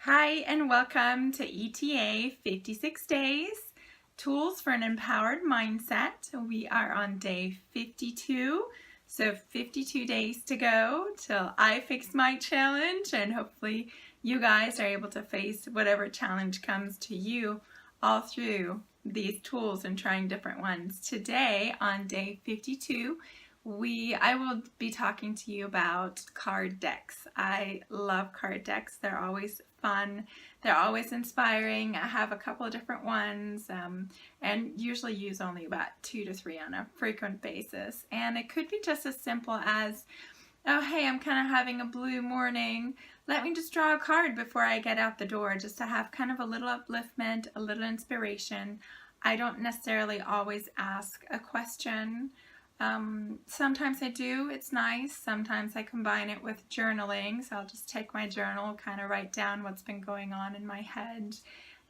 Hi, and welcome to ETA 56 Days, Tools for an Empowered Mindset. We are on day 52, so 52 days to go till I fix my challenge, and hopefully you guys are able to face whatever challenge comes to you all through these tools and trying different ones. Today, on day 52, I will be talking to you about card decks. I love card decks. They're always fun. They're always inspiring. I have a couple of different ones and usually use only about 2 to 3 on a frequent basis. And it could be just as simple as, oh, hey, I'm kind of having a blue morning. Let me just draw a card before I get out the door, just to have kind of a little upliftment, a little inspiration. I don't necessarily always ask a question. Sometimes I do, it's nice. Sometimes I combine it with journaling, so I'll just take my journal, kind of write down what's been going on in my head,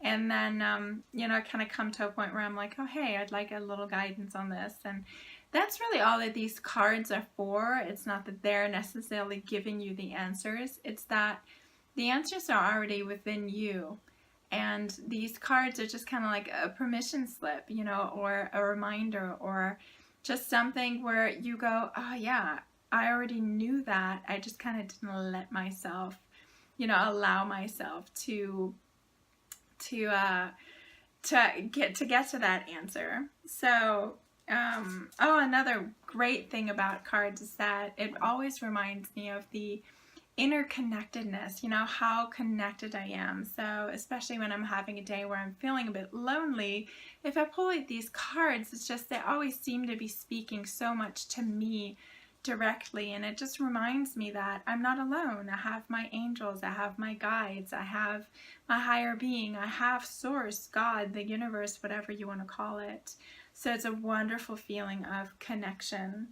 and then kind of come to a point where I'm like, oh hey, I'd like a little guidance on this. And that's really all that these cards are for. It's not that they're necessarily giving you the answers, it's that the answers are already within you. And these cards are just kind of like a permission slip, or a reminder, or just something where you go, oh yeah, I already knew that. I just kind of didn't let myself, allow myself to get to that answer. So, another great thing about cards is that it always reminds me of the interconnectedness, how connected I am. So especially when I'm having a day where I'm feeling a bit lonely, if I pull out these cards, it's just they always seem to be speaking so much to me directly, and it just reminds me that I'm not alone. I have my angels, I have my guides, I have my higher being, I have source, God, the universe, whatever you want to call it. So it's a wonderful feeling of connection.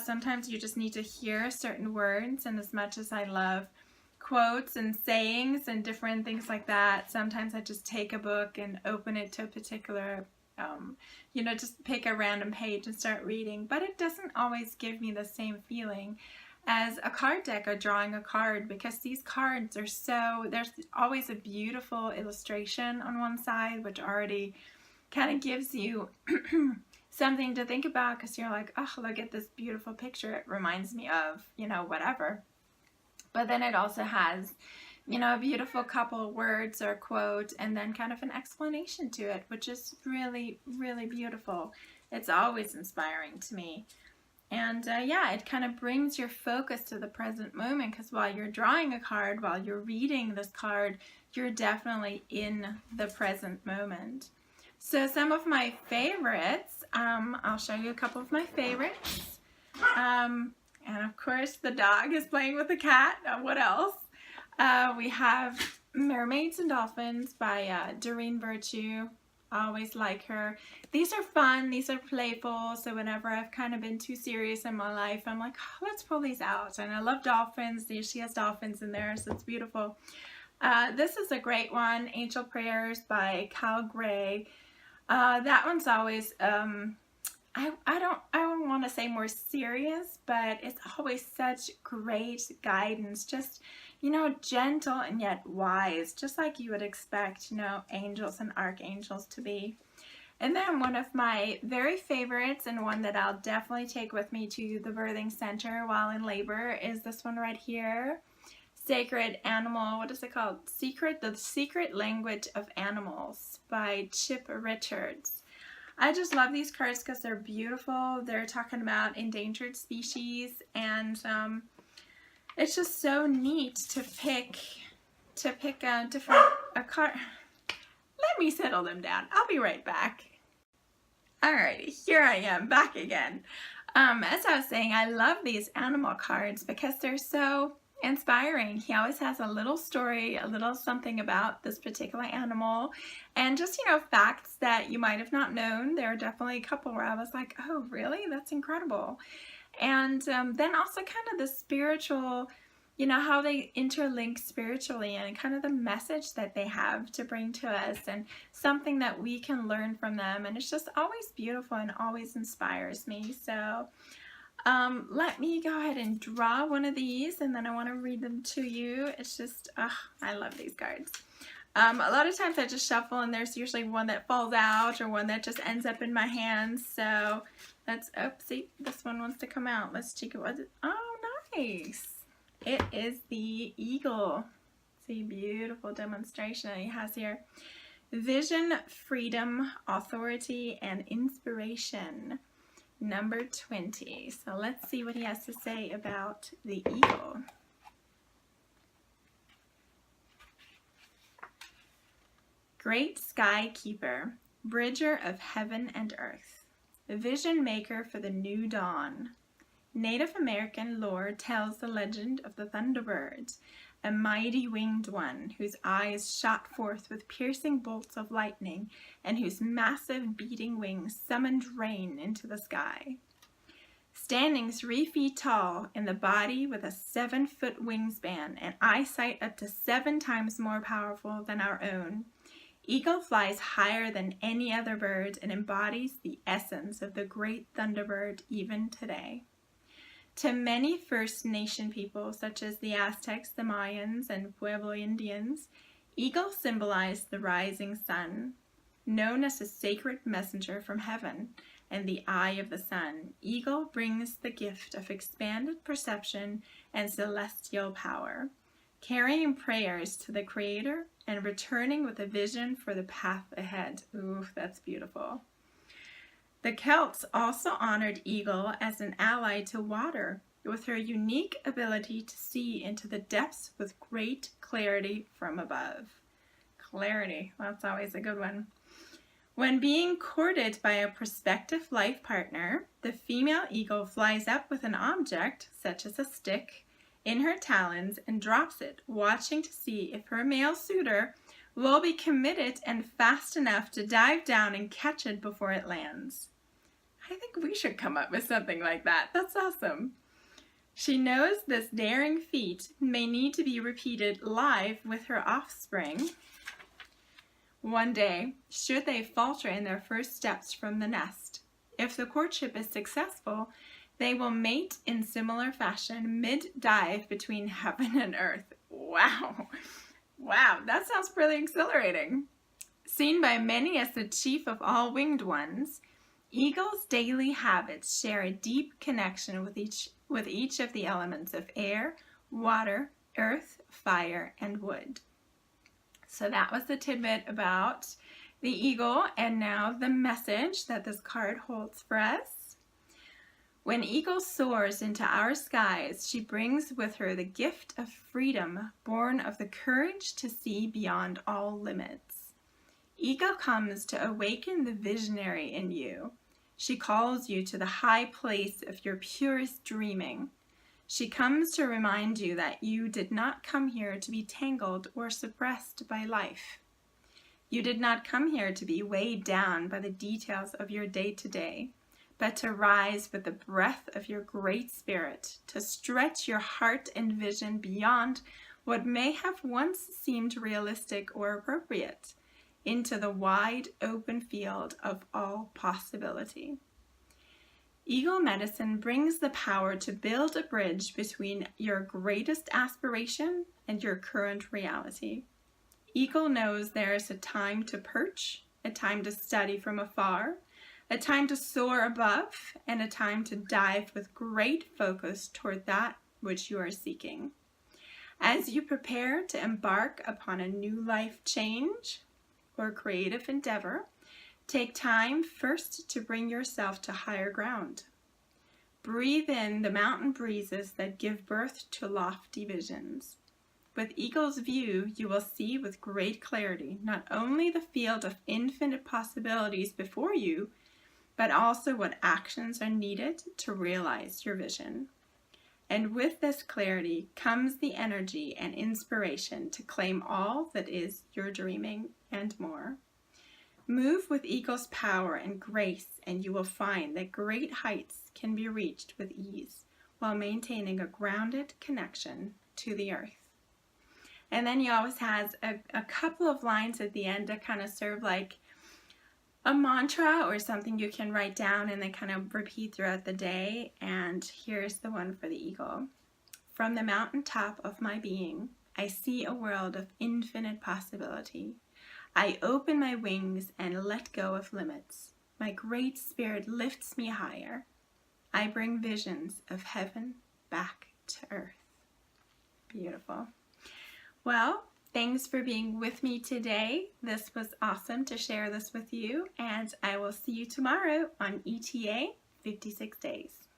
Sometimes you just need to hear certain words, and as much as I love quotes and sayings and different things like that, sometimes I just take a book and open it to a particular, just pick a random page and start reading, but it doesn't always give me the same feeling as a card deck or drawing a card, because these cards are there's always a beautiful illustration on one side, which already kind of gives you something to think about, because you're like, oh, look at this beautiful picture. It reminds me of, whatever. But then it also has, a beautiful couple of words or quote, and then kind of an explanation to it, which is really, really beautiful. It's always inspiring to me. And it kind of brings your focus to the present moment, because while you're drawing a card, while you're reading this card, you're definitely in the present moment. So some of my favorites, I'll show you a couple of my favorites. And of course the dog is playing with the cat. What else? We have Mermaids and Dolphins by Doreen. I always like her. These are fun, these are playful, so whenever I've kind of been too serious in my life, I'm like, oh, let's pull these out. And I love dolphins. She has dolphins in there, so it's beautiful. This is a great one, Angel Prayers by Cal Gray. That one's always, I don't want to say more serious, but it's always such great guidance, just, gentle and yet wise, just like you would expect, angels and archangels to be. And then one of my very favorites, and one that I'll definitely take with me to the birthing center while in labor, is this one right here. Sacred Animal, what is it called? The Secret Language of Animals by Chip Richards. I just love these cards because they're beautiful. They're talking about endangered species, and it's just so neat to pick a card. Let me settle them down. I'll be right back. Alrighty, here I am back again. As I was saying, I love these animal cards because they're so inspiring. He always has a little story, a little something about this particular animal, and just facts that you might have not known. There are definitely a couple where I was like, oh really, that's incredible. And then also kind of the spiritual, how they interlink spiritually, and kind of the message that they have to bring to us, and something that we can learn from them. And it's just always beautiful and always inspires me. So Let me go ahead and draw one of these, and then I want to read them to you. It's just, I love these cards. A lot of times I just shuffle, and there's usually one that falls out or one that just ends up in my hands. So let's, oh, see, this one wants to come out. Let's check it. Was it? Oh, nice. It is the eagle. It's a beautiful demonstration that he has here. Vision, freedom, authority, and inspiration. Number 20. So let's see what he has to say about the eagle. Great sky keeper, bridger of heaven and earth, vision maker for the new dawn. Native American lore tells the legend of the Thunderbird, a mighty winged one whose eyes shot forth with piercing bolts of lightning and whose massive beating wings summoned rain into the sky. Standing 3 feet tall in the body with a 7-foot wingspan and eyesight up to 7 times more powerful than our own, Eagle flies higher than any other bird and embodies the essence of the great Thunderbird even today. To many First Nation people, such as the Aztecs, the Mayans, and Pueblo Indians, eagle symbolized the rising sun. Known as a sacred messenger from heaven and the eye of the sun, eagle brings the gift of expanded perception and celestial power, carrying prayers to the Creator and returning with a vision for the path ahead. Ooh, that's beautiful. The Celts also honored eagle as an ally to water, with her unique ability to see into the depths with great clarity from above. Clarity, that's always a good one. When being courted by a prospective life partner, the female eagle flies up with an object, such as a stick, in her talons and drops it, watching to see if her male suitor will be committed and fast enough to dive down and catch it before it lands. I think we should come up with something like that. That's awesome. She knows this daring feat may need to be repeated live with her offspring one day, should they falter in their first steps from the nest. If the courtship is successful, they will mate in similar fashion mid-dive between heaven and earth. Wow. Wow, that sounds pretty exhilarating. Seen by many as the chief of all winged ones, eagles' daily habits share a deep connection with each of the elements of air, water, earth, fire, and wood. So that was the tidbit about the eagle, and now the message that this card holds for us. When eagle soars into our skies, she brings with her the gift of freedom, born of the courage to see beyond all limits. Eagle comes to awaken the visionary in you. She calls you to the high place of your purest dreaming. She comes to remind you that you did not come here to be tangled or suppressed by life. You did not come here to be weighed down by the details of your day-to-day, but to rise with the breath of your great spirit, to stretch your heart and vision beyond what may have once seemed realistic or appropriate, into the wide open field of all possibility. Eagle medicine brings the power to build a bridge between your greatest aspiration and your current reality. Eagle knows there is a time to perch, a time to study from afar, a time to soar above, and a time to dive with great focus toward that which you are seeking. As you prepare to embark upon a new life change or creative endeavor, take time first to bring yourself to higher ground. Breathe in the mountain breezes that give birth to lofty visions. With eagle's view, you will see with great clarity not only the field of infinite possibilities before you, but also what actions are needed to realize your vision. And with this clarity comes the energy and inspiration to claim all that is your dreaming and more. Move with eagle's power and grace, and you will find that great heights can be reached with ease while maintaining a grounded connection to the earth. And then he always has a couple of lines at the end that kind of serve like a mantra or something you can write down and then kind of repeat throughout the day. And here's the one for the eagle. From the mountaintop of my being, I see a world of infinite possibility. I open my wings and let go of limits. My great spirit lifts me higher. I bring visions of heaven back to earth. Beautiful. Well, thanks for being with me today. This was awesome to share this with you, and I will see you tomorrow on ETA 56 Days.